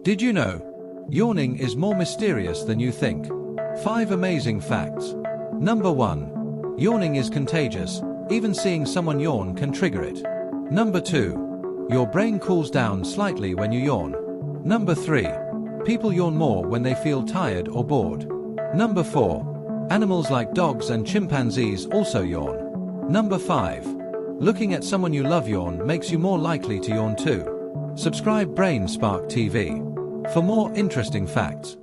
Did you know? Yawning is more mysterious than you think. 5 amazing facts. Number 1. Yawning is contagious. Even seeing someone yawn can trigger it. Number 2. Your brain cools down slightly when you yawn. Number 3. People yawn more when they feel tired or bored. Number 4. Animals like dogs and chimpanzees also yawn. Number 5. Looking at someone you love yawn makes you more likely to yawn too. Subscribe Brain Spark TV for more interesting facts.